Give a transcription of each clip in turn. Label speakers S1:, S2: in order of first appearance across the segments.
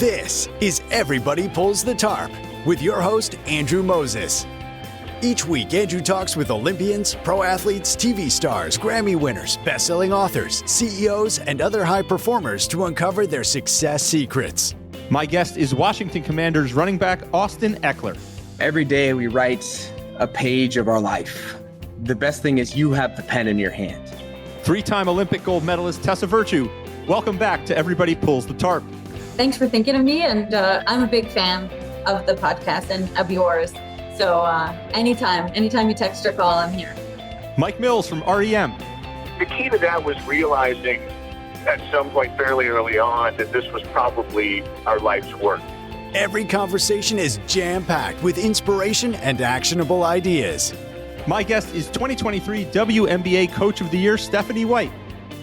S1: This is Everybody Pulls the Tarp with your host, Andrew Moses. Each week, Andrew talks with Olympians, pro athletes, TV stars, Grammy winners, best-selling authors, CEOs, and other high performers to uncover their success secrets.
S2: My guest is Washington Commanders running back Austin Ekeler.
S3: Every day we write a page of our life. The best thing is you have the pen in your hand.
S2: Three-time Olympic gold medalist Tessa Virtue. Welcome back to Everybody Pulls the Tarp.
S4: Thanks for thinking of me, and I'm a big fan of the podcast and of yours. So anytime you text or call, I'm here.
S2: Mike Mills from REM.
S5: The key to that was realizing at some point fairly early on that this was probably our life's work.
S1: Every conversation is jam-packed with inspiration and actionable ideas.
S2: My guest is 2023 WNBA Coach of the Year, Stephanie White.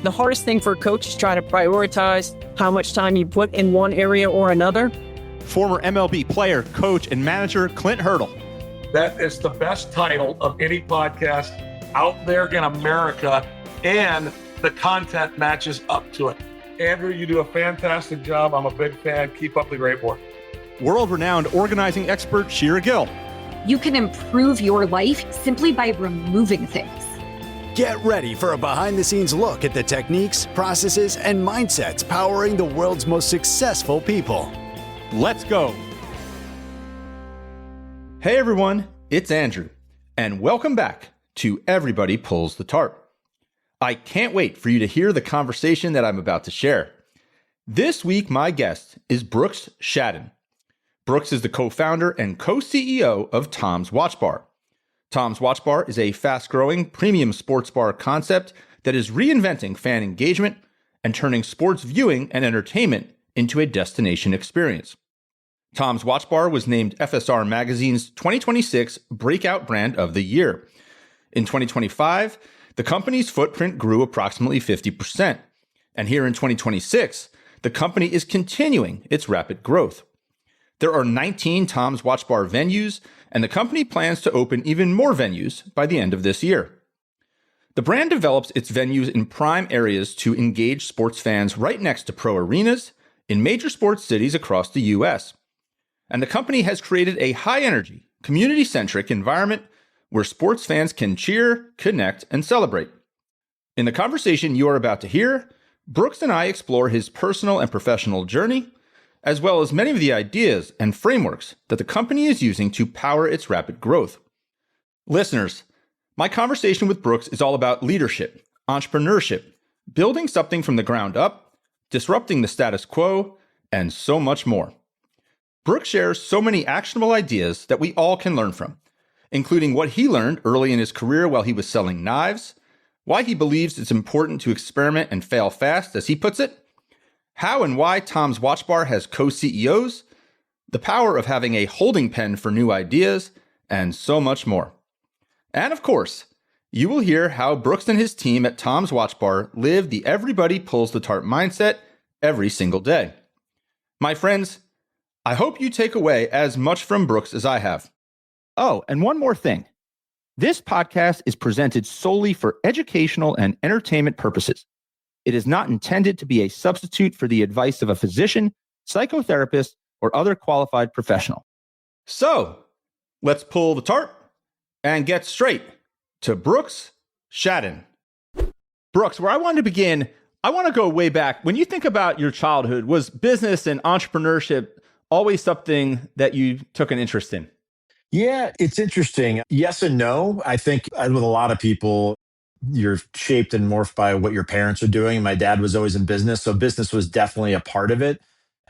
S6: The hardest thing for a coach is trying to prioritize how much time you put in one area or another.
S2: Former MLB player, coach, and manager Clint Hurdle.
S7: That is the best title of any podcast out there in America, and the content matches up to it. Andrew, you do a fantastic job. I'm a big fan. Keep up the great work.
S2: World-renowned organizing expert Shira Gill.
S8: You can improve your life simply by removing things.
S1: Get ready for a behind-the-scenes look at the techniques, processes, and mindsets powering the world's most successful people.
S2: Let's go. Hey everyone, it's Andrew, and welcome back to Everybody Pulls the Tarp. I can't wait for you to hear the conversation that I'm about to share. This week, my guest is Brooks Schaden. Brooks is the co-founder and co-CEO of Tom's Watch Bar. Tom's Watch Bar is a fast-growing premium sports bar concept that is reinventing fan engagement and turning sports viewing and entertainment into a destination experience. Tom's Watch Bar was named FSR Magazine's 2026 Breakout Brand of the Year. In 2025, the company's footprint grew approximately 50%. And here in 2026, the company is continuing its rapid growth. There are 19 Tom's Watch Bar venues, and the company plans to open even more venues by the end of this year. The brand develops its venues in prime areas to engage sports fans right next to pro arenas in major sports cities across the U.S. And the company has created a high-energy, community-centric environment where sports fans can cheer, connect, and celebrate. In the conversation you are about to hear, Brooks and I explore his personal and professional journey, as well as many of the ideas and frameworks that the company is using to power its rapid growth. Listeners, my conversation with Brooks is all about leadership, entrepreneurship, building something from the ground up, disrupting the status quo, and so much more. Brooks shares so many actionable ideas that we all can learn from, including what he learned early in his career while he was selling knives, why he believes it's important to experiment and fail fast, as he puts it, how and why Tom's Watch Bar has co-CEOs, the power of having a holding pen for new ideas, and so much more. And of course, you will hear how Brooks and his team at Tom's Watch Bar live the everybody pulls the tarp mindset every single day. My friends, I hope you take away as much from Brooks as I have. Oh, and one more thing. This podcast is presented solely for educational and entertainment purposes. It is not intended to be a substitute for the advice of a physician, psychotherapist, or other qualified professional. So, let's pull the tarp and get straight to Brooks Schaden. Brooks, where I wanted to begin, I want to go way back. When you think about your childhood, was business and entrepreneurship always something that you took an interest in?
S9: Yeah, it's interesting. Yes and no. I think with a lot of people, you're shaped and morphed by what your parents are doing. My dad was always in business, so business was definitely a part of it.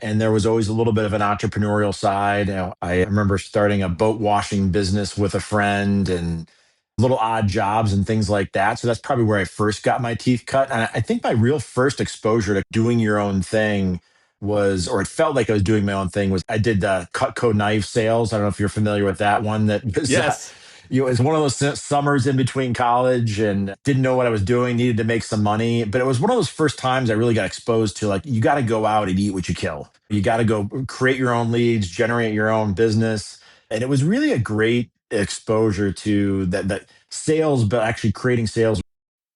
S9: And there was always a little bit of an entrepreneurial side. I remember starting a boat washing business with a friend and little odd jobs and things like that. So that's probably where I first got my teeth cut. And I think my real first exposure to doing your own thing was, or it felt like I was doing my own thing, was I did Cutco knife sales. I don't know if you're familiar with that one. That was,
S2: yes.
S9: It was one of those summers in between college and didn't know what I was doing, needed to make some money. But it was one of those first times I really got exposed to, like, you got to go out and eat what you kill. You got to go create your own leads, generate your own business. And it was really a great exposure to that sales, but actually creating sales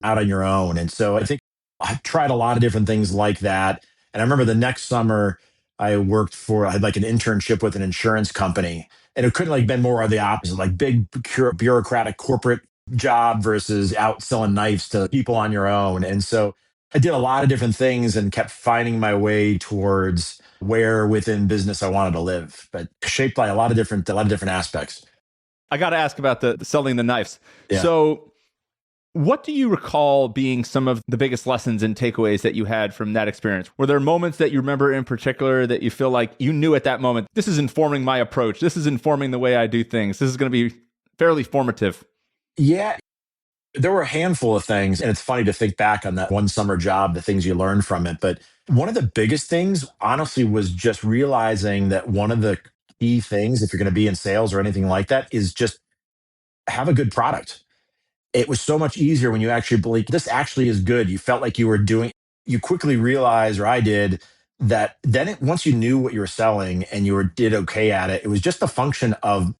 S9: out on your own. And so I think I tried a lot of different things like that. And I remember the next summer, I had like an internship with an insurance company, and it couldn't like been more of the opposite, like big bureaucratic corporate job versus out selling knives to people on your own. And so I did a lot of different things and kept finding my way towards where within business I wanted to live, but shaped by a lot of different aspects.
S2: I got to ask about the selling the knives.
S9: Yeah.
S2: So what do you recall being some of the biggest lessons and takeaways that you had from that experience? Were there moments that you remember in particular that you feel like you knew at that moment, this is informing my approach, this is informing the way I do things, this is going to be fairly formative?
S9: Yeah, there were a handful of things, and it's funny to think back on that one summer job, the things you learned from it. But one of the biggest things, honestly, was just realizing that one of the key things, if you're going to be in sales or anything like that, is just have a good product. It was so much easier when you actually believe this actually is good. You felt like you were doing, you quickly realized, or I did, that then once you knew what you were selling and did okay at it, it was just a function of,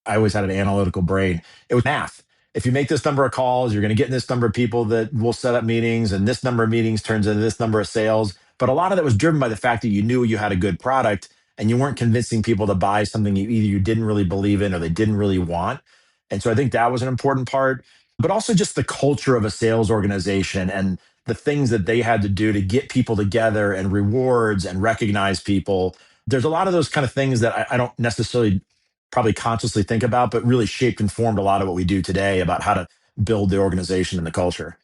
S9: I always had an analytical brain. It was math. If you make this number of calls, you're going to get this number of people that will set up meetings, and this number of meetings turns into this number of sales. But a lot of that was driven by the fact that you knew you had a good product and you weren't convincing people to buy something you didn't really believe in or they didn't really want. And so I think that was an important part, but also just the culture of a sales organization and the things that they had to do to get people together and rewards and recognize people. There's a lot of those kind of things that I don't necessarily probably consciously think about, but really shaped and formed a lot of what we do today about how to build the organization and the culture.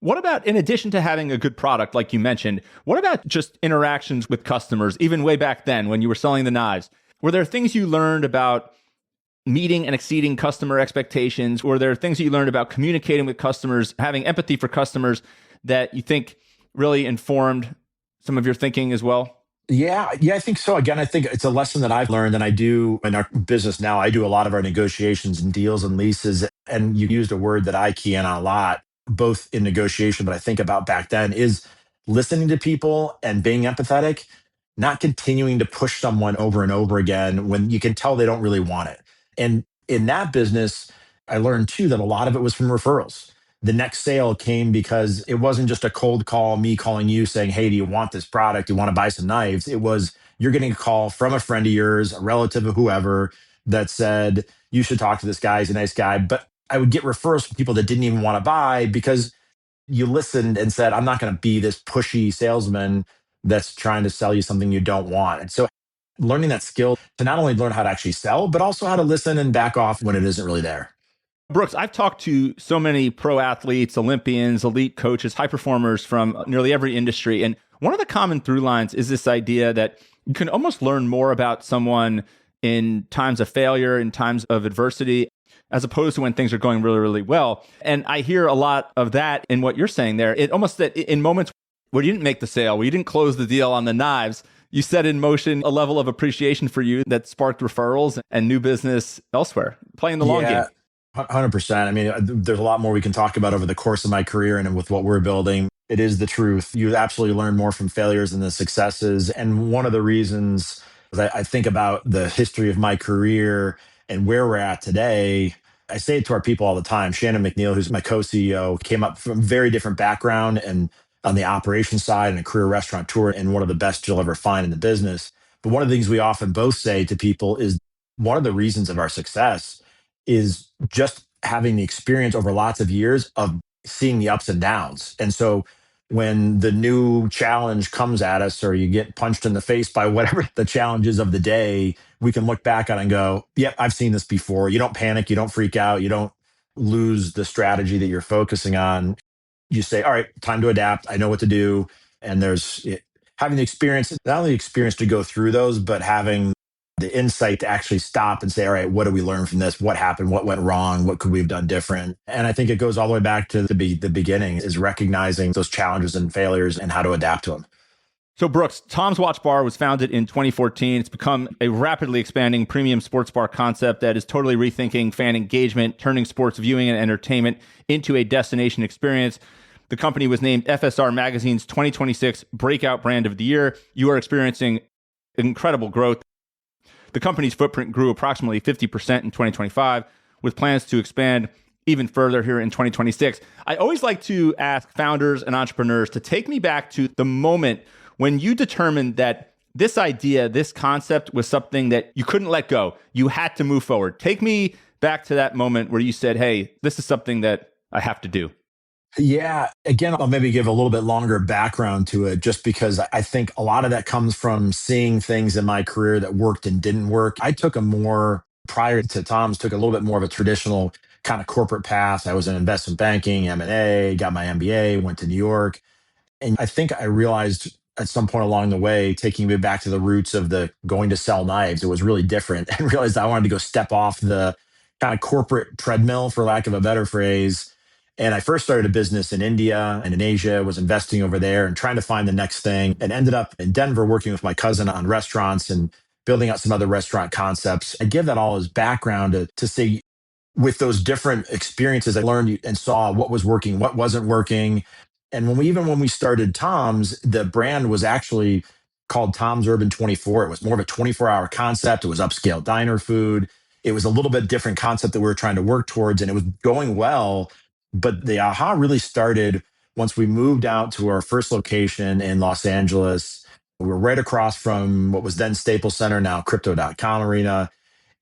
S2: What about, in addition to having a good product, like you mentioned, what about just interactions with customers, even way back then when you were selling the knives? Were there things you learned about meeting and exceeding customer expectations? Were there things that you learned about communicating with customers, having empathy for customers that you think really informed some of your thinking as well?
S9: Yeah, I think so. Again, I think it's a lesson that I've learned, and I do in our business now. I do a lot of our negotiations and deals and leases, and you used a word that I key in on a lot, both in negotiation, but I think about back then is listening to people and being empathetic, not continuing to push someone over and over again when you can tell they don't really want it. And in that business, I learned too that a lot of it was from referrals. The next sale came because it wasn't just a cold call, me calling you saying, hey, do you want this product? Do you want to buy some knives? It was, you're getting a call from a friend of yours, a relative of whoever, that said, you should talk to this guy. He's a nice guy. But I would get referrals from people that didn't even want to buy because you listened and said, I'm not going to be this pushy salesman that's trying to sell you something you don't want. And so learning that skill to not only learn how to actually sell, but also how to listen and back off when it isn't really there.
S2: Brooks, I've talked to so many pro athletes, Olympians, elite coaches, high performers from nearly every industry. And one of the common through lines is this idea that you can almost learn more about someone in times of failure, in times of adversity, as opposed to when things are going really, really well. And I hear a lot of that in what you're saying there. It almost that in moments where you didn't make the sale, where you didn't close the deal on the knives, you set in motion a level of appreciation for you that sparked referrals and new business elsewhere, playing the long game.
S9: 100%. I mean, there's a lot more we can talk about over the course of my career and with what we're building. It is the truth. You absolutely learn more from failures than the successes. And one of the reasons I think about the history of my career and where we're at today, I say it to our people all the time. Shannon McNeil, who's my co-CEO, came up from a very different background and on the operations side and a career restaurateur and one of the best you'll ever find in the business. But one of the things we often both say to people is one of the reasons of our success is just having the experience over lots of years of seeing the ups and downs. And so when the new challenge comes at us or you get punched in the face by whatever the challenges of the day, we can look back on it and go, yep, I've seen this before. You don't panic, you don't freak out, you don't lose the strategy that you're focusing on. You say, all right, time to adapt. I know what to do. And having the experience, not only the experience to go through those, but having the insight to actually stop and say, all right, what do we learn from this? What happened? What went wrong? What could we have done different? And I think it goes all the way back to the beginning, is recognizing those challenges and failures and how to adapt to them.
S2: So Brooks, Tom's Watch Bar was founded in 2014. It's become a rapidly expanding premium sports bar concept that is totally rethinking fan engagement, turning sports viewing and entertainment into a destination experience. The company was named FSR Magazine's 2026 Breakout Brand of the Year. You are experiencing incredible growth. The company's footprint grew approximately 50% in 2025, with plans to expand even further here in 2026. I always like to ask founders and entrepreneurs to take me back to the moment when you determined that this idea, this concept was something that you couldn't let go. You had to move forward. Take me back to that moment where you said, hey, this is something that I have to do.
S9: Yeah. Again, I'll maybe give a little bit longer background to it just because I think a lot of that comes from seeing things in my career that worked and didn't work. I took a more, prior to Tom's, took a little bit more of a traditional kind of corporate path. I was in investment banking, M&A, got my MBA, went to New York. And I think I realized at some point along the way, taking me back to the roots of the going to sell knives, it was really different and realized I wanted to go step off the kind of corporate treadmill, for lack of a better phrase. And I first started a business in India and in Asia, was investing over there and trying to find the next thing, and ended up in Denver working with my cousin on restaurants and building out some other restaurant concepts. I give that all as background to say, with those different experiences, I learned and saw what was working, what wasn't working. And when we started Tom's, the brand was actually called Tom's Urban 24. It was more of a 24-hour concept. It was upscale diner food. It was a little bit different concept that we were trying to work towards, and it was going well. But the aha really started once we moved out to our first location in Los Angeles. We were right across from what was then Staples Center, now Crypto.com Arena.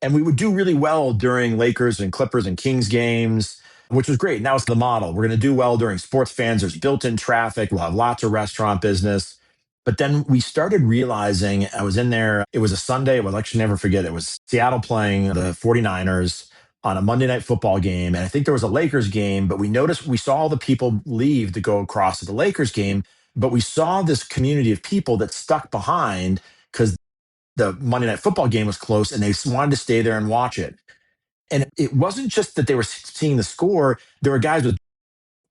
S9: And we would do really well during Lakers and Clippers and Kings games, which was great. Now it's the model. We're going to do well during sports fans. There's built-in traffic. We'll have lots of restaurant business. But then we started realizing, I was in there, it was a Sunday. I'll actually never forget. It was Seattle playing the 49ers on a Monday night football game. And I think there was a Lakers game, but we saw all the people leave to go across to the Lakers game. But we saw this community of people that stuck behind because the Monday night football game was close and they wanted to stay there and watch it. And it wasn't just that they were seeing the score. There were guys with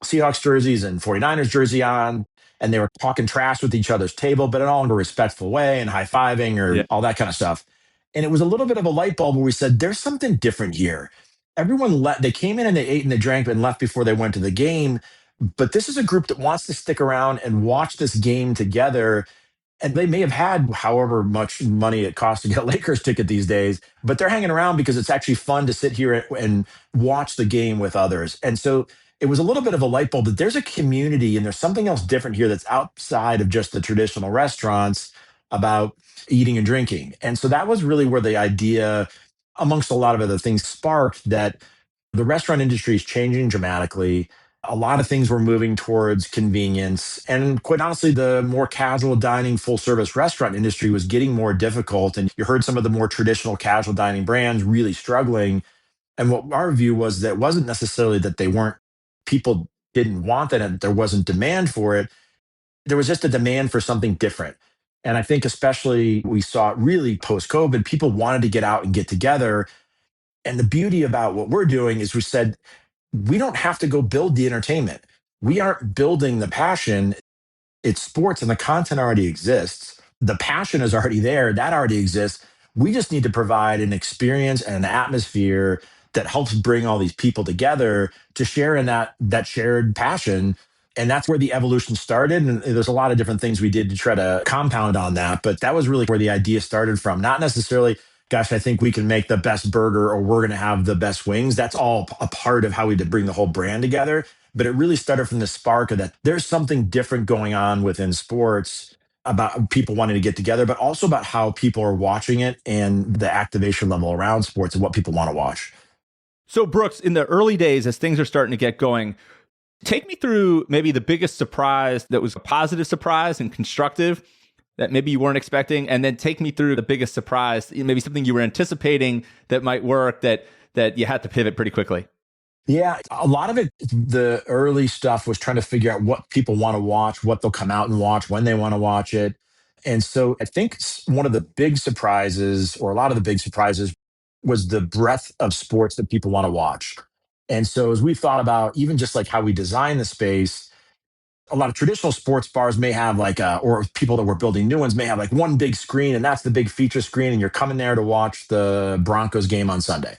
S9: Seahawks jerseys and 49ers jersey on, and they were talking trash with each other's table, but all in a respectful way and high-fiving or all that kind of stuff. And it was a little bit of a light bulb where we said, there's something different here. Everyone they came in and they ate and they drank and left before they went to the game. But this is a group that wants to stick around and watch this game together. And they may have had however much money it costs to get a Lakers ticket these days, but they're hanging around because it's actually fun to sit here and watch the game with others. And so it was a little bit of a light bulb that there's a community and there's something else different here that's outside of just the traditional restaurants about eating and drinking. And so that was really where the idea, amongst a lot of other things, sparked that the restaurant industry is changing dramatically. A lot of things were moving towards convenience. And quite honestly, the more casual dining, full service restaurant industry was getting more difficult. And you heard some of the more traditional casual dining brands really struggling. And what our view was that it wasn't necessarily that people didn't want that and there wasn't demand for it. There was just a demand for something different. And I think especially we saw it really post COVID, people wanted to get out and get together. And the beauty about what we're doing is we said, we don't have to go build the entertainment. We aren't building the passion. It's sports and the content already exists. The passion is already there. That already exists. We just need to provide an experience and an atmosphere that helps bring all these people together to share in that shared passion. And that's where the evolution started. And there's a lot of different things we did to try to compound on that. But that was really where the idea started from. Not necessarily, gosh, I think we can make the best burger or we're going to have the best wings. That's all a part of how we did bring the whole brand together. But it really started from the spark of that there's something different going on within sports about people wanting to get together, but also about how people are watching it and the activation level around sports and what people want to watch.
S2: So Brooks, in the early days, as things are starting to get going, take me through maybe the biggest surprise that was a positive surprise and constructive that maybe you weren't expecting, and then take me through the biggest surprise, maybe something you were anticipating that might work that you had to pivot pretty quickly.
S9: Yeah, a lot of it, the early stuff was trying to figure out what people want to watch, what they'll come out and watch, when they want to watch it. And so I think one of the big surprises, or a lot of the big surprises, was the breadth of sports that people want to watch. And so as we thought about even just like how we design the space, a lot of traditional sports bars may have or people that were building new ones may have like one big screen and that's the big feature screen and you're coming there to watch the Broncos game on Sunday.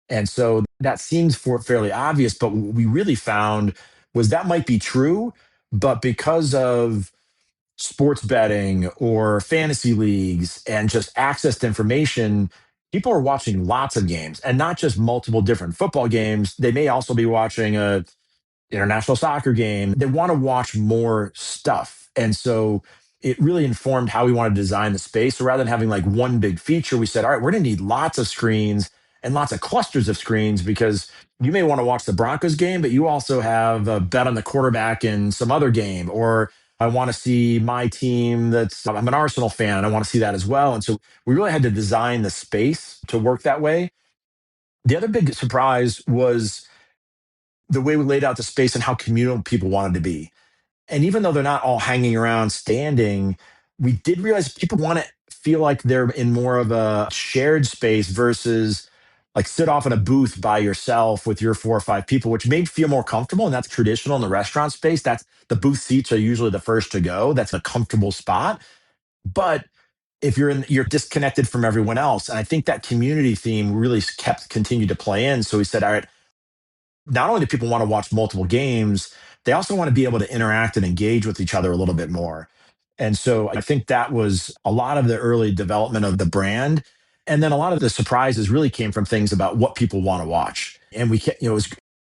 S9: And so that seems fairly obvious, but what we really found was that might be true, but because of sports betting or fantasy leagues and just access to information, people are watching lots of games and not just multiple different football games. They may also be watching a international soccer game. They want to watch more stuff. And so it really informed how we wanted to design the space. So rather than having like one big feature, we said, all right, we're going to need lots of screens and lots of clusters of screens, because you may want to watch the Broncos game, but you also have a bet on the quarterback in some other game, or I want to see my team I'm an Arsenal fan. I want to see that as well. And so we really had to design the space to work that way. The other big surprise was the way we laid out the space and how communal people wanted to be. And even though they're not all hanging around standing, we did realize people want to feel like they're in more of a shared space versus like sit off in a booth by yourself with your 4 or 5 people, which made feel more comfortable. And that's traditional in the restaurant space. That's the booth seats are usually the first to go. That's a comfortable spot. But if you're disconnected from everyone else. And I think that community theme really continued to play in. So we said, all right, not only do people want to watch multiple games, they also want to be able to interact and engage with each other a little bit more. And so I think that was a lot of the early development of the brand. And then a lot of the surprises really came from things about what people want to watch. And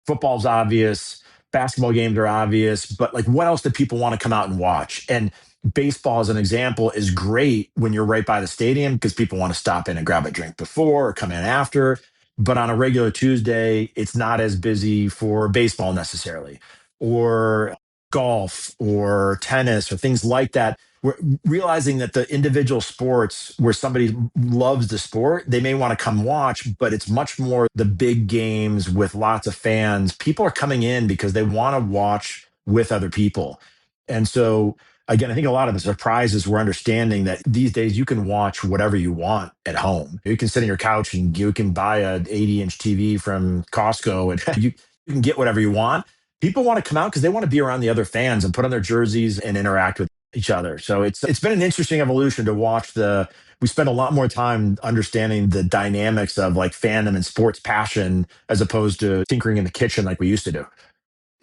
S9: football's obvious, basketball games are obvious, but like what else do people want to come out and watch? And baseball, as an example, is great when you're right by the stadium because people want to stop in and grab a drink before or come in after. But on a regular Tuesday, it's not as busy for baseball necessarily, or golf or tennis or things like that. We're realizing that the individual sports where somebody loves the sport, they may want to come watch, but it's much more the big games with lots of fans. People are coming in because they want to watch with other people. And so again, I think a lot of the surprises were understanding that these days you can watch whatever you want at home. You can sit on your couch and you can buy an 80-inch TV from Costco and you can get whatever you want. People want to come out because they want to be around the other fans and put on their jerseys and interact with each other. So it's been an interesting evolution to watch. We spend a lot more time understanding the dynamics of like fandom and sports passion as opposed to tinkering in the kitchen like we used to do.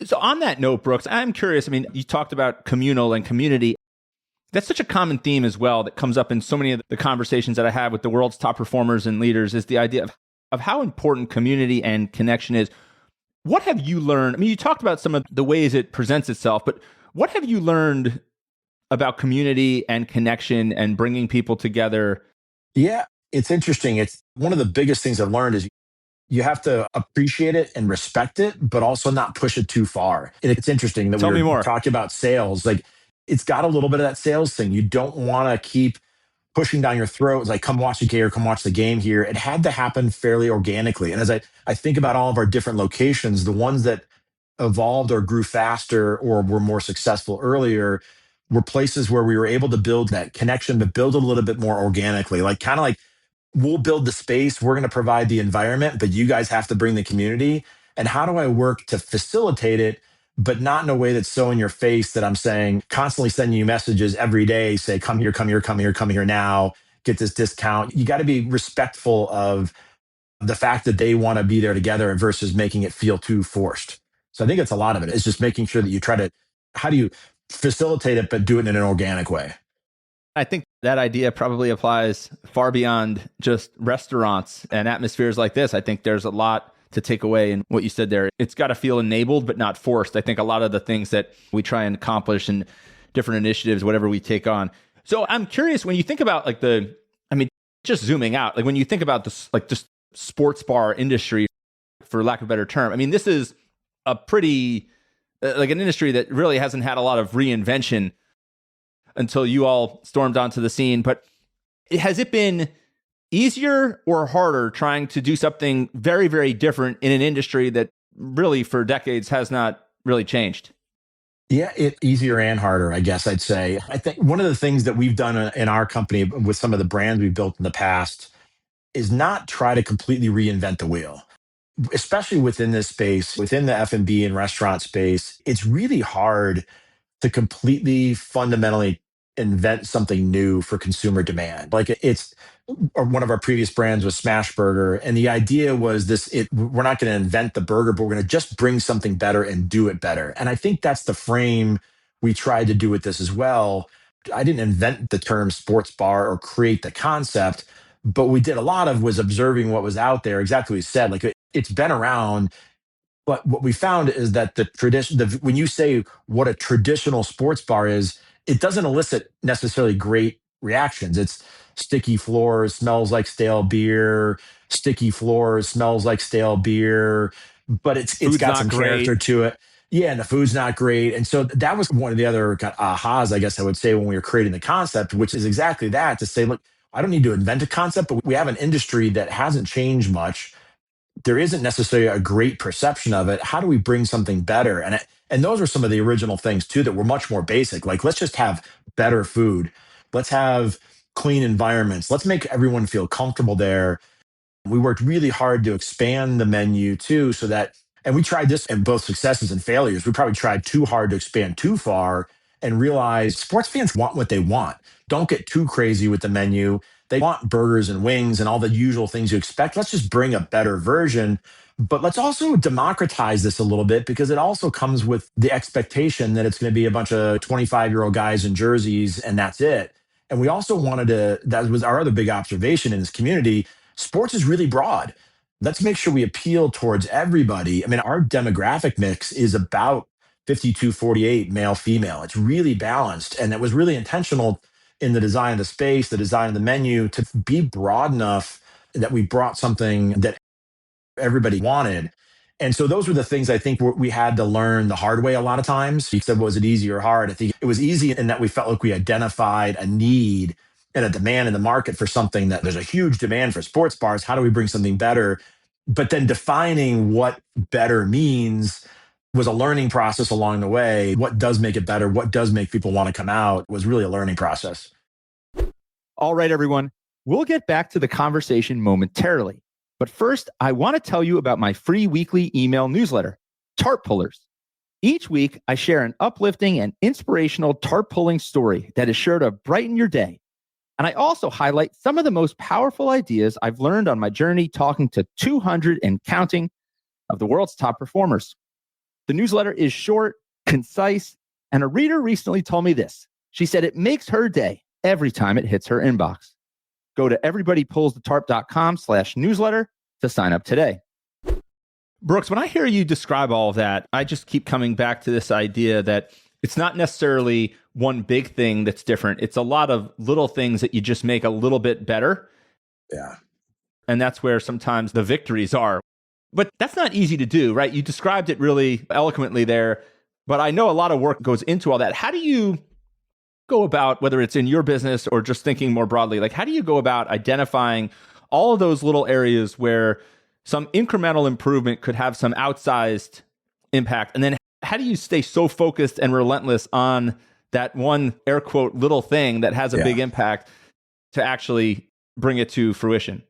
S2: So on that note, Brooks, I'm curious. I mean, you talked about communal and community. That's such a common theme as well that comes up in so many of the conversations that I have with the world's top performers and leaders, is the idea of how important community and connection is. What have you learned? I mean, you talked about some of the ways it presents itself, but what have you learned about community and connection and bringing people together?
S9: Yeah, it's interesting. It's one of the biggest things I've learned is you have to appreciate it and respect it, but also not push it too far. And it's interesting that
S2: Tell me more.
S9: Talking about sales. Like it's got a little bit of that sales thing. You don't want to keep pushing down your throat. It's like, come watch the game or come watch the game here. It had to happen fairly organically. And as I think about all of our different locations, the ones that evolved or grew faster or were more successful earlier were places where we were able to build that connection, but build a little bit more organically, like kind of like, we'll build the space, we're going to provide the environment, but you guys have to bring the community. And how do I work to facilitate it, but not in a way that's so in your face that I'm saying, constantly sending you messages every day, say, come here, come here, come here, come here now, get this discount. You got to be respectful of the fact that they want to be there together versus making it feel too forced. So I think it's a lot of it. It's just making sure that you how do you facilitate it, but do it in an organic way?
S2: I think that idea probably applies far beyond just restaurants and atmospheres like this. I think there's a lot to take away in what you said there. It's got to feel enabled, but not forced. I think a lot of the things that we try and accomplish in different initiatives, whatever we take on. So I'm curious, when you think about just zooming out, like when you think about this, like just sports bar industry, for lack of a better term, I mean, this is a pretty, like an industry that really hasn't had a lot of reinvention until you all stormed onto the scene. But has it been easier or harder trying to do something very, very different in an industry that really for decades has not really changed?
S9: Yeah, it's easier and harder, I guess I'd say. I think one of the things that we've done in our company with some of the brands we've built in the past is not try to completely reinvent the wheel. Especially within this space, within the F&B and restaurant space, it's really hard to completely fundamentally invent something new for consumer demand. Like one of our previous brands was Smash Burger. And the idea was we're not going to invent the burger, but we're going to just bring something better and do it better. And I think that's the frame we tried to do with this as well. I didn't invent the term sports bar or create the concept, but we did a lot of was observing what was out there. Exactly what you said, like it's been around. But what we found is that when you say what a traditional sports bar is, it doesn't elicit necessarily great reactions. It's sticky floors, smells like stale beer, sticky floors, smells like stale beer, but it's
S2: Food's
S9: got
S2: not
S9: some character
S2: great.
S9: to it. Yeah, and the food's not great. And so that was one of the other kind of ahas, I guess I would say, when we were creating the concept, which is exactly that, to say, look, I don't need to invent a concept, but we have an industry that hasn't changed much. There isn't necessarily a great perception of it. How do we bring something better? And those are some of the original things too that were much more basic. Like, let's just have better food. Let's have clean environments. Let's make everyone feel comfortable there. We worked really hard to expand the menu too, so that, and we tried this in both successes and failures. We probably tried too hard to expand too far and realized sports fans want what they want. Don't get too crazy with the menu. They want burgers and wings and all the usual things you expect. Let's just bring a better version. But let's also democratize this a little bit, because it also comes with the expectation that it's going to be a bunch of 25-year-old guys in jerseys and that's it. And we also wanted to, that was our other big observation in this community, sports is really broad. Let's make sure we appeal towards everybody. I mean, our demographic mix is about 52-48 male female. It's really balanced. And it was really intentional in the design of the space, the design of the menu, to be broad enough that we brought something that everybody wanted. And so those were the things I think we had to learn the hard way a lot of times. You said, was it easy or hard? I think it was easy in that we felt like we identified a need and a demand in the market for something, that there's a huge demand for sports bars. How do we bring something better? But then defining what better means was a learning process along the way. What does make it better? What does make people want to come out was really a learning process.
S2: All right, everyone. We'll get back to the conversation momentarily. But first, I want to tell you about my free weekly email newsletter, Tarp Pullers. Each week, I share an uplifting and inspirational tarp pulling story that is sure to brighten your day. And I also highlight some of the most powerful ideas I've learned on my journey talking to 200 and counting of the world's top performers. The newsletter is short, concise, and a reader recently told me this. She said it makes her day every time it hits her inbox. Go to everybodypullsthetarp.com/newsletter to sign up today. Brooks, when I hear you describe all of that, I just keep coming back to this idea that it's not necessarily one big thing that's different. It's a lot of little things that you just make a little bit better.
S9: Yeah.
S2: And that's where sometimes the victories are. But that's not easy to do, right? You described it really eloquently there, but I know a lot of work goes into all that. How do you go about, whether it's in your business or just thinking more broadly, like how do you go about identifying all of those little areas where some incremental improvement could have some outsized impact? And then how do you stay so focused and relentless on that one air quote little thing that has a big impact to actually bring it to fruition?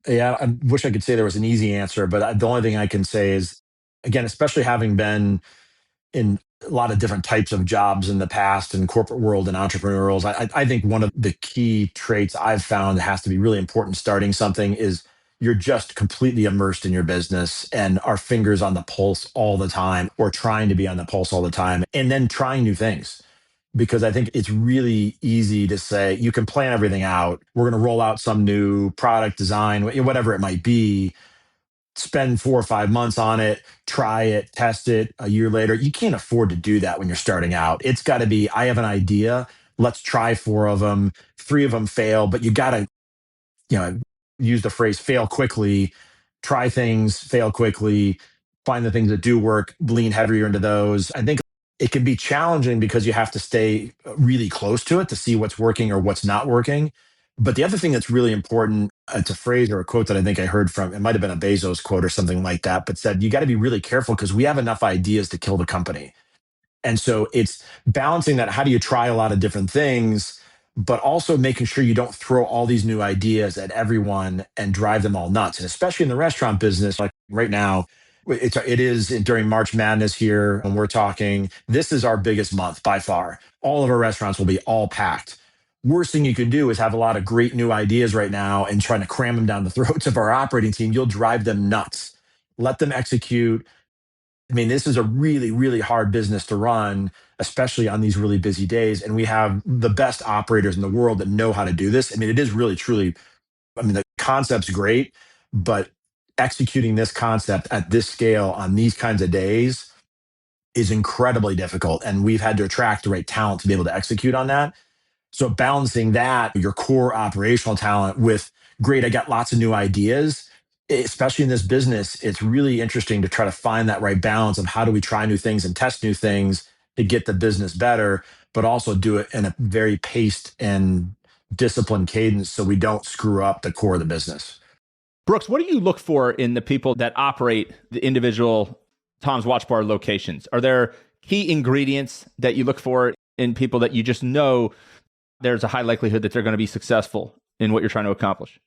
S9: Yeah, I wish I could say there was an easy answer, but the only thing I can say is, again, especially having been in a lot of different types of jobs in the past in corporate world and entrepreneurials, I think one of the key traits I've found that has to be really important starting something is you're just completely immersed in your business and our fingers on the pulse all the time, or trying to be on the pulse all the time, and then trying new things. Because I think it's really easy to say, you can plan everything out. We're going to roll out some new product design, whatever it might be, spend 4 or 5 months on it, try it, test it a year later. You can't afford to do that when you're starting out. It's got to be, I have an idea. Let's try 4 of them. 3 of them fail, but you got to, use the phrase fail quickly, try things, fail quickly, find the things that do work, lean heavier into those. I think it can be challenging because you have to stay really close to it to see what's working or what's not working. But the other thing that's really important, it's a phrase or a quote that I think I heard from, it might have been a Bezos quote or something like that, but said, you got to be really careful because we have enough ideas to kill the company. And so it's balancing that. How do you try a lot of different things, but also making sure you don't throw all these new ideas at everyone and drive them all nuts? And especially in the restaurant business, like right now, it is during March Madness here, and we're talking, this is our biggest month by far. All of our restaurants will be all packed. Worst thing you can do is have a lot of great new ideas right now and trying to cram them down the throats of our operating team. You'll drive them nuts. Let them execute. I mean, this is a really, really hard business to run, especially on these really busy days. And we have the best operators in the world that know how to do this. I mean, it is really, truly, the concept's great, but executing this concept at this scale on these kinds of days, is incredibly difficult. And we've had to attract the right talent to be able to execute on that. So balancing that, your core operational talent with great, I got lots of new ideas, especially in this business, it's really interesting to try to find that right balance of how do we try new things and test new things to get the business better, but also do it in a very paced and disciplined cadence so we don't screw up the core of the business.
S2: Brooks, what do you look for in the people that operate the individual Tom's Watch Bar locations? Are there key ingredients that you look for in people that you just know there's a high likelihood that they're going to be successful in what you're trying to accomplish?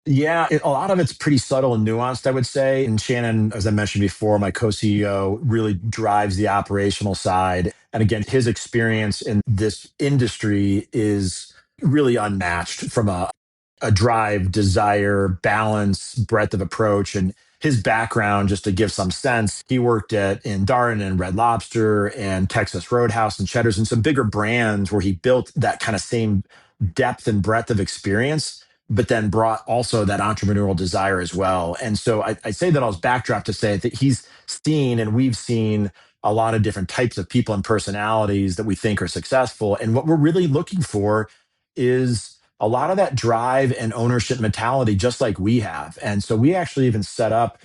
S9: Yeah, a lot of it's pretty subtle and nuanced, I would say. And Shannon, as I mentioned before, my co-CEO really drives the operational side. And again, his experience in this industry is really unmatched from a drive, desire, balance, breadth of approach. And his background, just to give some sense, he worked in Darden and Red Lobster and Texas Roadhouse and Cheddar's and some bigger brands where he built that kind of same depth and breadth of experience, but then brought also that entrepreneurial desire as well. And so I say that as backdrop to say that he's seen and we've seen a lot of different types of people and personalities that we think are successful. And what we're really looking for is a lot of that drive and ownership mentality, just like we have. And so we actually even set up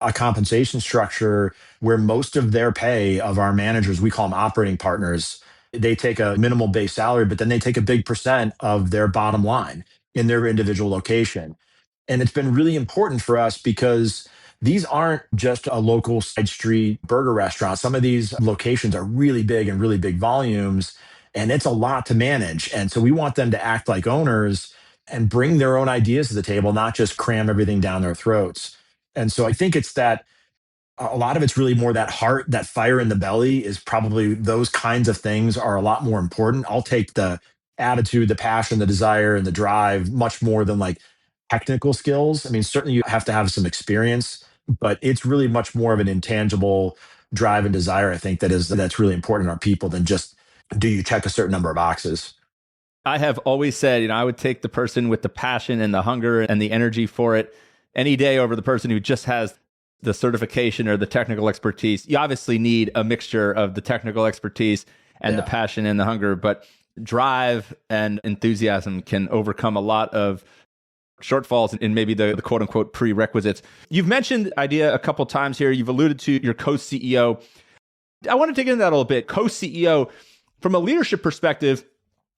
S9: a compensation structure where most of their pay of our managers, we call them operating partners, they take a minimal base salary, but then they take a big percent of their bottom line in their individual location. And it's been really important for us because these aren't just a local side street burger restaurant. Some of these locations are really big and really big volumes, and it's a lot to manage. And so we want them to act like owners and bring their own ideas to the table, not just cram everything down their throats. And so I think it's that a lot of it's really more that heart, that fire in the belly is probably those kinds of things are a lot more important. I'll take the attitude, the passion, the desire, and the drive much more than like technical skills. I mean, certainly you have to have some experience, but it's really much more of an intangible drive and desire, I think, that's really important in our people than just do you check a certain number of boxes.
S2: I have always said, I would take the person with the passion and the hunger and the energy for it any day over the person who just has the certification or the technical expertise. You obviously need a mixture of the technical expertise and the passion and the hunger, but drive and enthusiasm can overcome a lot of shortfalls in maybe the quote unquote prerequisites. You've mentioned the idea a couple times here. You've alluded to your co-CEO. I want to dig into that a little bit. Co-CEO, from a leadership perspective,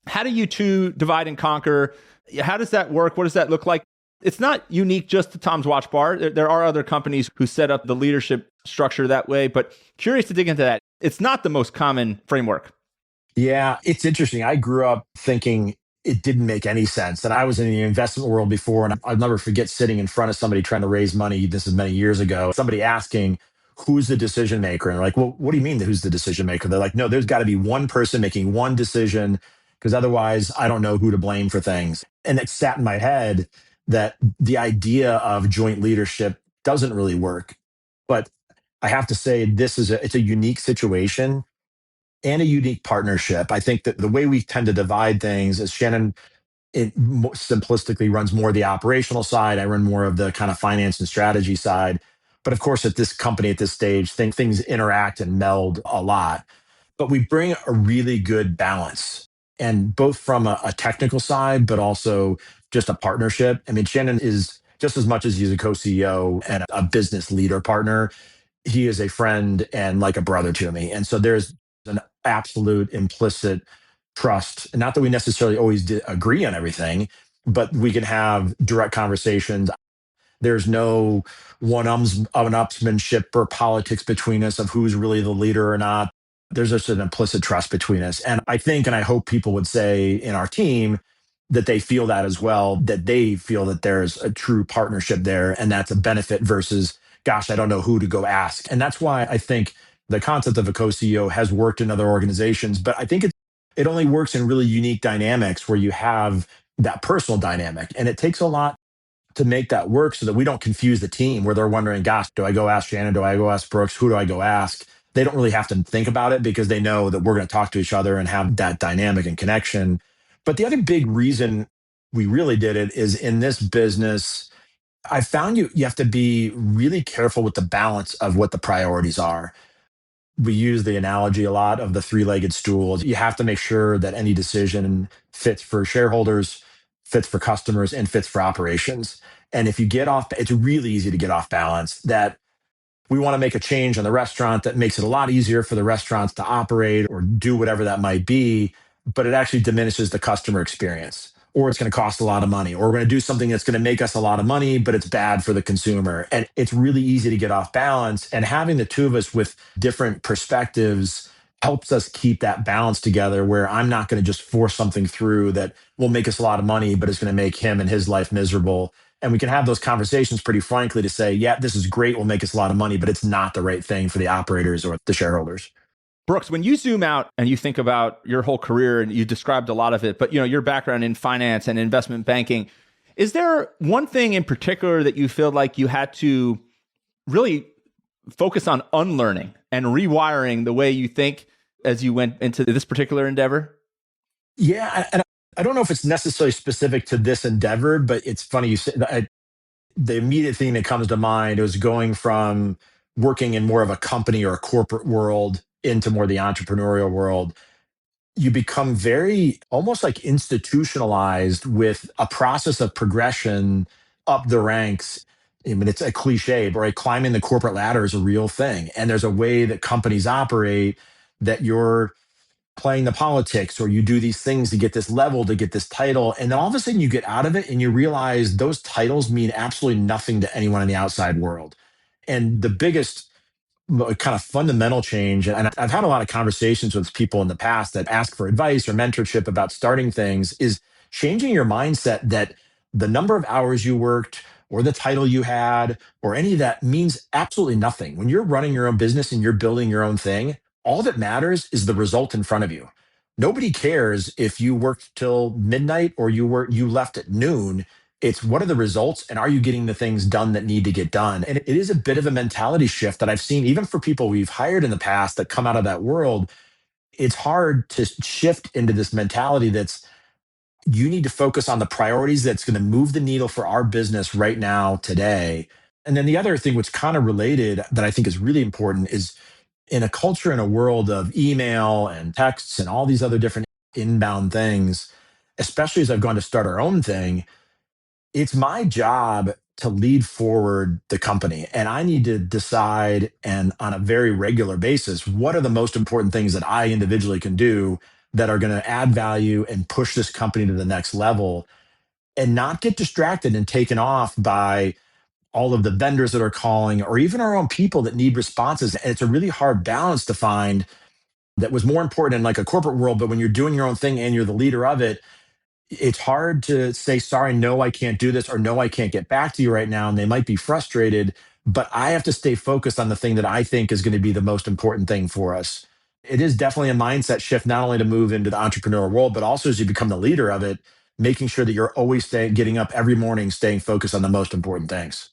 S2: how do you two divide and conquer? How does that work? What does that look like? It's not unique just to Tom's Watch Bar. There are other companies who set up the leadership structure that way, but curious to dig into that. It's not the most common framework.
S9: Yeah, it's interesting. I grew up thinking it didn't make any sense. And I was in the investment world before, and I'll never forget sitting in front of somebody trying to raise money. This is many years ago. Somebody asking, who's the decision maker? And they're like, well, what do you mean who's the decision maker? They're like, no, there's got to be one person making one decision because otherwise I don't know who to blame for things. And it sat in my head that the idea of joint leadership doesn't really work. But I have to say, it's a unique situation and a unique partnership. I think that the way we tend to divide things is Shannon simplistically runs more of the operational side. I run more of the kind of finance and strategy side. But of course, at this company, at this stage, things interact and meld a lot. But we bring a really good balance, and both from a technical side, but also just a partnership. I mean, Shannon is just as much as he's a co-CEO and a business leader partner, he is a friend and like a brother to me. And so there's an absolute implicit trust. And not that we necessarily always agree on everything, but we can have direct conversations. There's no one-upsmanship or politics between us of who's really the leader or not. There's just an implicit trust between us. And I think, and I hope people would say in our team that they feel that as well, that they feel that there's a true partnership there. And that's a benefit versus, gosh, I don't know who to go ask. And that's why I think the concept of a co-CEO has worked in other organizations, but I think it only works in really unique dynamics where you have that personal dynamic. And it takes a lot to make that work so that we don't confuse the team where they're wondering, gosh, do I go ask Shannon? Do I go ask Brooks? Who do I go ask? They don't really have to think about it because they know that we're going to talk to each other and have that dynamic and connection. But the other big reason we really did it is in this business, I found you have to be really careful with the balance of what the priorities are. we use the analogy a lot of the three-legged stool. You have to make sure that any decision fits for shareholders, fits for customers, and fits for operations. And if you get off, it's really easy to get off balance. That we want to make a change in the restaurant that makes it a lot easier for the restaurants to operate or do whatever that might be, but it actually diminishes the customer experience. Or it's going to cost a lot of money, or we're going to do something that's going to make us a lot of money, but it's bad for the consumer. And it's really easy to get off balance. And having the two of us with different perspectives helps us keep that balance together, where I'm not going to just force something through that will make us a lot of money, but it's going to make him and his life miserable. And we can have those conversations pretty frankly to say, yeah, this is great, will make us a lot of money, but it's not the right thing for the operators or the shareholders.
S2: Brooks, when you zoom out and you think about your whole career, and you described a lot of it, but your background in finance and investment banking, is there one thing in particular that you feel like you had to really focus on unlearning and rewiring the way you think as you went into this particular endeavor?
S9: Yeah, and I don't know if it's necessarily specific to this endeavor, but it's funny you say that. The immediate thing that comes to mind was going from working in more of a company or a corporate world into more the entrepreneurial world. You become very almost like institutionalized with a process of progression up the ranks. I mean, it's a cliche, but right, climbing the corporate ladder is a real thing. And there's a way that companies operate that you're playing the politics, or you do these things to get this level, to get this title. And then all of a sudden you get out of it and you realize those titles mean absolutely nothing to anyone in the outside world. And the biggest kind of fundamental change, and I've had a lot of conversations with people in the past that ask for advice or mentorship about starting things, is changing your mindset that the number of hours you worked or the title you had or any of that means absolutely nothing. When you're running your own business and you're building your own thing, all that matters is the result in front of you. Nobody cares if you worked till midnight or you left at noon. It's what are the results, and are you getting the things done that need to get done? And it is a bit of a mentality shift that I've seen even for people we've hired in the past that come out of that world. It's hard to shift into this mentality that's, you need to focus on the priorities that's going to move the needle for our business right now, today. And then the other thing, which kind of related, that I think is really important, is in a culture, in a world of email and texts and all these other different inbound things, especially as I've gone to start our own thing, it's my job to lead forward the company. And I need to decide, and on a very regular basis, what are the most important things that I individually can do that are going to add value and push this company to the next level, and not get distracted and taken off by all of the vendors that are calling, or even our own people that need responses. And it's a really hard balance to find that was more important in like a corporate world. But when you're doing your own thing and you're the leader of it, it's hard to say, sorry, no, I can't do this, or no, I can't get back to you right now. And they might be frustrated, but I have to stay focused on the thing that I think is going to be the most important thing for us. It is definitely a mindset shift, not only to move into the entrepreneurial world, but also as you become the leader of it, making sure that you're always getting up every morning, staying focused on the most important things.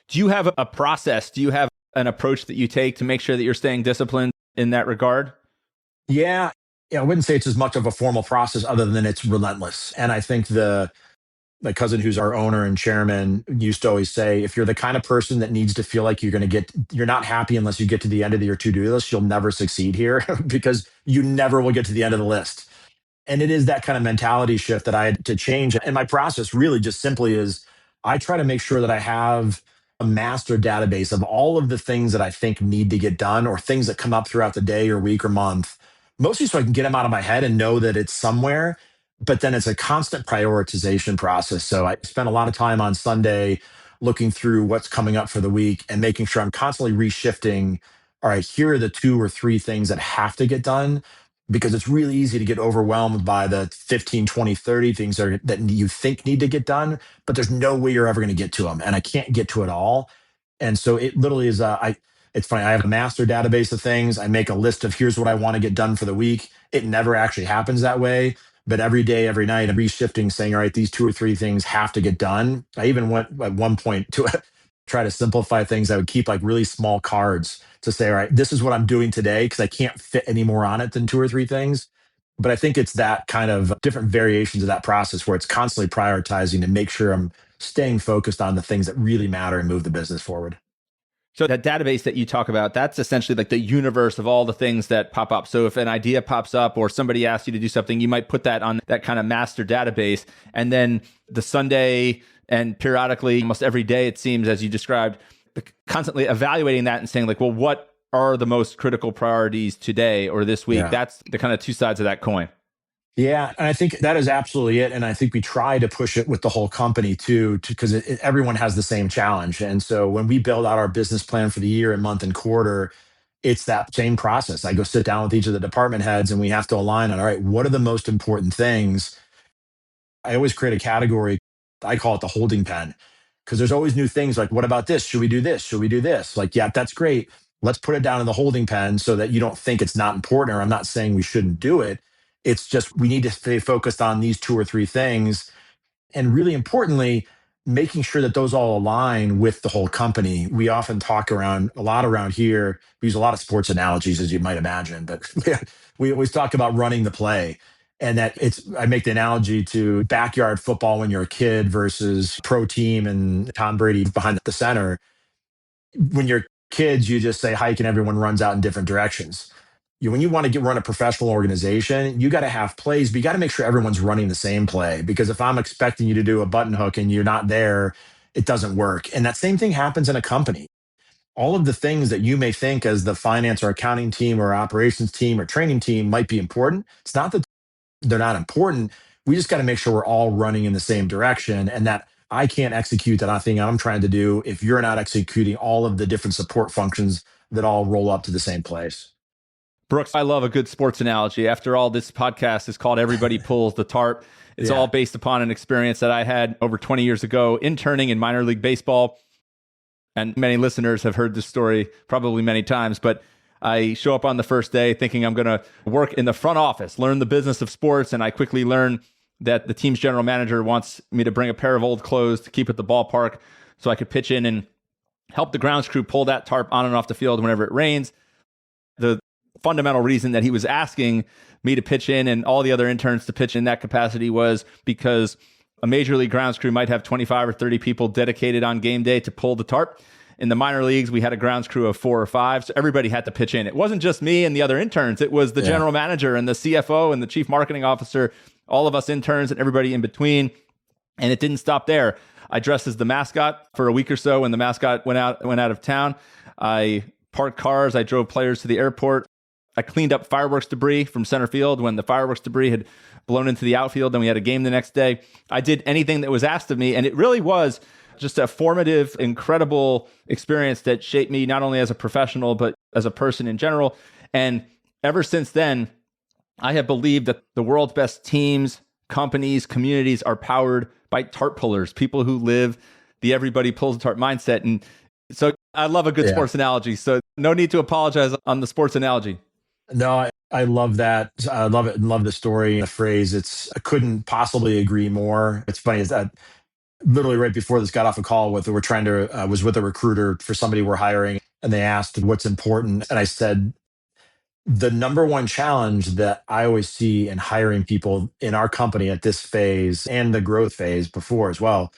S2: Do you have a process? Do you have an approach that you take to make sure that you're staying disciplined in that regard?
S9: Yeah, I wouldn't say it's as much of a formal process other than it's relentless. And I think my cousin, who's our owner and chairman, used to always say, if you're the kind of person that needs to feel like you're not happy unless you get to the end of your to-do list, you'll never succeed here because you never will get to the end of the list. And it is that kind of mentality shift that I had to change. And my process really just simply is, I try to make sure that I have a master database of all of the things that I think need to get done, or things that come up throughout the day or week or month, mostly so I can get them out of my head and know that it's somewhere. But then it's a constant prioritization process. So I spend a lot of time on Sunday looking through what's coming up for the week and making sure I'm constantly reshifting. All right, here are the 2 or 3 things that have to get done, because it's really easy to get overwhelmed by the 15, 20, 30 things that you think need to get done, but there's no way you're ever going to get to them. And I can't get to it all. And so it literally is, it's funny. I have a master database of things. I make a list of here's what I want to get done for the week. It never actually happens that way. But every day, every night, I'm reshifting, saying, all right, these 2 or 3 things have to get done. I even went at one point to try to simplify things. I would keep like really small cards to say, all right, this is what I'm doing today, because I can't fit any more on it than 2 or 3 things. But I think it's that kind of different variations of that process where it's constantly prioritizing to make sure I'm staying focused on the things that really matter and move the business forward.
S2: So that database that you talk about, that's essentially like the universe of all the things that pop up. So if an idea pops up or somebody asks you to do something, you might put that on that kind of master database. And then the Sunday and periodically, almost every day, it seems, as you described, constantly evaluating that and saying like, well, what are the most critical priorities today or this week?
S9: Yeah.
S2: That's the kind of two sides of that coin.
S9: Yeah, and I think that is absolutely it. And I think we try to push it with the whole company too, because everyone has the same challenge. And so when we build out our business plan for the year and month and quarter, it's that same process. I go sit down with each of the department heads and we have to align on, all right, what are the most important things? I always create a category. I call it the holding pen, because there's always new things like, what about this? Should we do this? Should we do this? Like, yeah, that's great. Let's put it down in the holding pen so that you don't think it's not important, or I'm not saying we shouldn't do it. It's just we need to stay focused on these two or three things. And really importantly, making sure that those all align with the whole company. We often talk around a lot around here. We use a lot of sports analogies, as you might imagine, but we always talk about running the play. And that I make the analogy to backyard football when you're a kid versus pro team and Tom Brady behind the center. When you're kids, you just say hike and everyone runs out in different directions. When you want to run a professional organization, you got to have plays, but you got to make sure everyone's running the same play. Because if I'm expecting you to do a button hook and you're not there, it doesn't work. And that same thing happens in a company. All of the things that you may think as the finance or accounting team or operations team or training team might be important. It's not that they're not important. We just got to make sure we're all running in the same direction, and that I can't execute that thing I'm trying to do if you're not executing all of the different support functions that all roll up to the same place.
S2: Brooks, I love a good sports analogy. After all, this podcast is called Everybody Pulls the Tarp. It's all based upon an experience that I had over 20 years ago interning in minor league baseball. And many listeners have heard this story probably many times, but I show up on the first day thinking I'm going to work in the front office, learn the business of sports, and I quickly learn that the team's general manager wants me to bring a pair of old clothes to keep at the ballpark so I could pitch in and help the grounds crew pull that tarp on and off the field whenever it rains. The fundamental reason that he was asking me to pitch in and all the other interns to pitch in that capacity was because a major league grounds crew might have 25 or 30 people dedicated on game day to pull the tarp. In the minor leagues, we had a grounds crew of 4 or 5, so everybody had to pitch in. It wasn't just me and the other interns. It was the general manager and the CFO and the chief marketing officer, all of us interns and everybody in between. And it didn't stop there. I dressed as the mascot for a week or so when the mascot went out of town. I parked cars. I drove players to the airport. I cleaned up fireworks debris from center field when the fireworks debris had blown into the outfield and we had a game the next day. I did anything that was asked of me, and it really was just a formative, incredible experience that shaped me not only as a professional, but as a person in general. And ever since then, I have believed that the world's best teams, companies, communities are powered by tarp pullers, people who live the everybody pulls the tarp mindset. And so I love a good sports analogy. So no need to apologize on the sports analogy.
S9: No, I love that. I love it and love the story and the phrase. I couldn't possibly agree more. It's funny is that literally right before this got off a call was with a recruiter for somebody we're hiring, and they asked what's important. And I said, the number one challenge that I always see in hiring people in our company at this phase and the growth phase before as well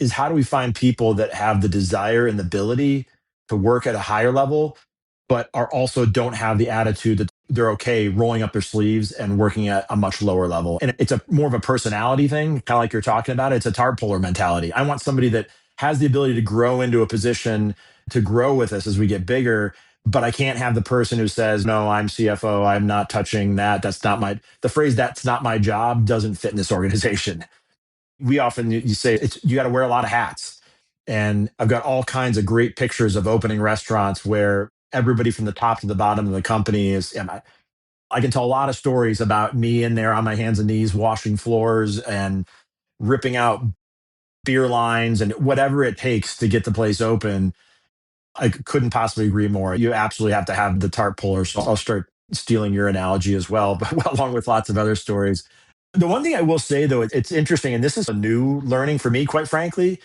S9: is how do we find people that have the desire and the ability to work at a higher level, but are also don't have the attitude that they're okay rolling up their sleeves and working at a much lower level. And it's more of a personality thing, kind of like you're talking about. It's a tarp puller mentality. I want somebody that has the ability to grow into a position to grow with us as we get bigger, but I can't have the person who says, no, I'm CFO, I'm not touching that. The phrase, that's not my job, doesn't fit in this organization. We often, you say, you got to wear a lot of hats. And I've got all kinds of great pictures of opening restaurants where everybody from the top to the bottom of the company is, I can tell a lot of stories about me in there on my hands and knees, washing floors and ripping out beer lines and whatever it takes to get the place open. I couldn't possibly agree more. You absolutely have to have the tarp puller. So I'll start stealing your analogy as well, but along with lots of other stories. The one thing I will say, though, it's interesting, and this is a new learning for me, quite frankly,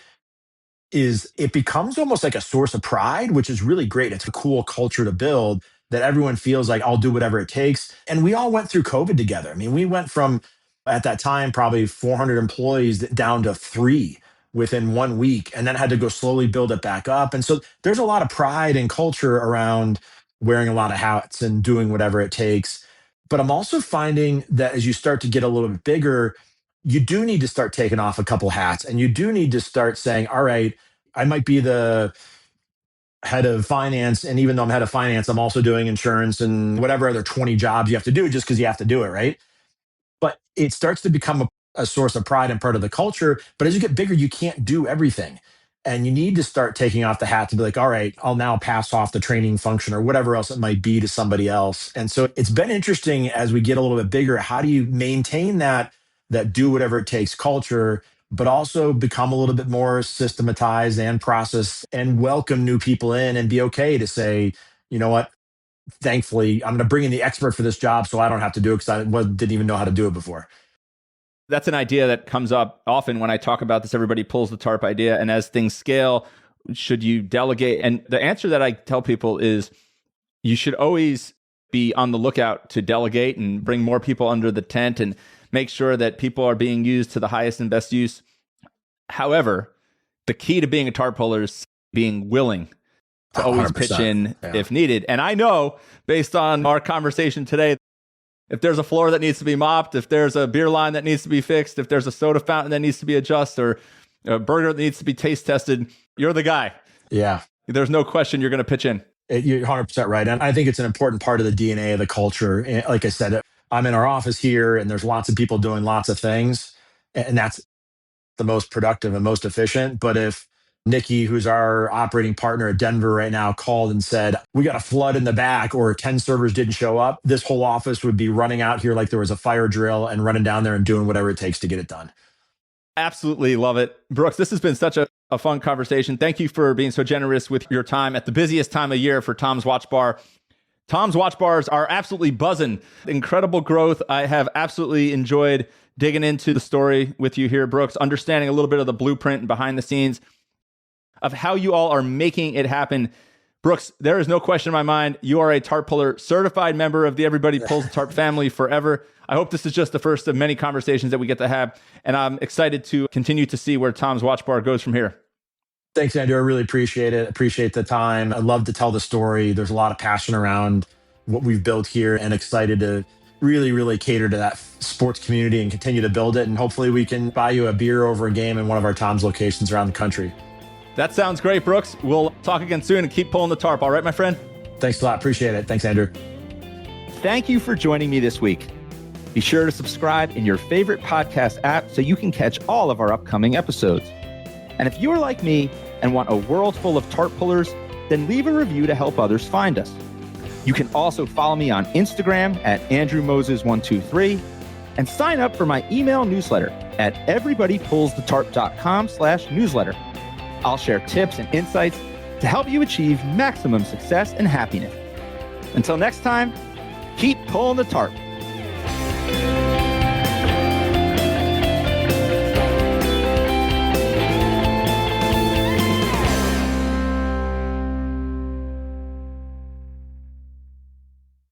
S9: is it becomes almost like a source of pride, which is really great. It's a cool culture to build that everyone feels like I'll do whatever it takes. And we all went through COVID together. I mean, we went from, at that time, probably 400 employees down to 3 within 1 week and then had to go slowly build it back up. And so there's a lot of pride and culture around wearing a lot of hats and doing whatever it takes. But I'm also finding that as you start to get a little bit bigger, you do need to start taking off a couple hats, and you do need to start saying, all right, I might be the head of finance. And even though I'm head of finance, I'm also doing insurance and whatever other 20 jobs you have to do just because you have to do it, right? But it starts to become a source of pride and part of the culture. But as you get bigger, you can't do everything. And you need to start taking off the hat to be like, all right, I'll now pass off the training function or whatever else it might be to somebody else. And so it's been interesting as we get a little bit bigger. How do you maintain that do whatever it takes culture, but also become a little bit more systematized and process and welcome new people in and be okay to say, you know what, thankfully, I'm going to bring in the expert for this job so I don't have to do it because I didn't even know how to do it before.
S2: That's an idea that comes up often when I talk about this. Everybody pulls the tarp idea. And as things scale, should you delegate? And the answer that I tell people is you should always be on the lookout to delegate and bring more people under the tent and make sure that people are being used to the highest and best use. However, the key to being a tarp puller is being willing to always pitch in if needed. And I know, based on our conversation today, if there's a floor that needs to be mopped, if there's a beer line that needs to be fixed, if there's a soda fountain that needs to be adjusted, or a burger that needs to be taste tested, you're the guy.
S9: Yeah.
S2: There's no question you're going to pitch in.
S9: You're 100% right. And I think it's an important part of the DNA of the culture. And like I said, I'm in our office here and there's lots of people doing lots of things. And that's the most productive and most efficient. But if Nikki, who's our operating partner at Denver right now, called and said, we got a flood in the back or 10 servers didn't show up, this whole office would be running out here like there was a fire drill and running down there and doing whatever it takes to get it done.
S2: Absolutely love it. Brooks, this has been such a fun conversation. Thank you for being so generous with your time at the busiest time of year for Tom's Watch Bar. Tom's Watch Bars are absolutely buzzing. Incredible growth. I have absolutely enjoyed digging into the story with you here, Brooks, understanding a little bit of the blueprint and behind the scenes of how you all are making it happen. Brooks, there is no question in my mind, you are a tarp puller, certified member of the Everybody Pulls the Tarp family forever. I hope this is just the first of many conversations that we get to have, and I'm excited to continue to see where Tom's Watch Bar goes from here.
S9: Thanks, Andrew. I really appreciate it. Appreciate the time. I love to tell the story. There's a lot of passion around what we've built here and excited to really, really cater to that sports community and continue to build it. And hopefully we can buy you a beer over a game in one of our Tom's locations around the country.
S2: That sounds great, Brooks. We'll talk again soon and keep pulling the tarp. All right, my friend?
S9: Thanks a lot. Appreciate it. Thanks, Andrew.
S2: Thank you for joining me this week. Be sure to subscribe in your favorite podcast app so you can catch all of our upcoming episodes. And if you're like me and want a world full of tarp pullers, then leave a review to help others find us. You can also follow me on Instagram at AndrewMoses123 and sign up for my email newsletter at everybodypullsthetarp.com/newsletter. I'll share tips and insights to help you achieve maximum success and happiness. Until next time, keep pulling the tarp.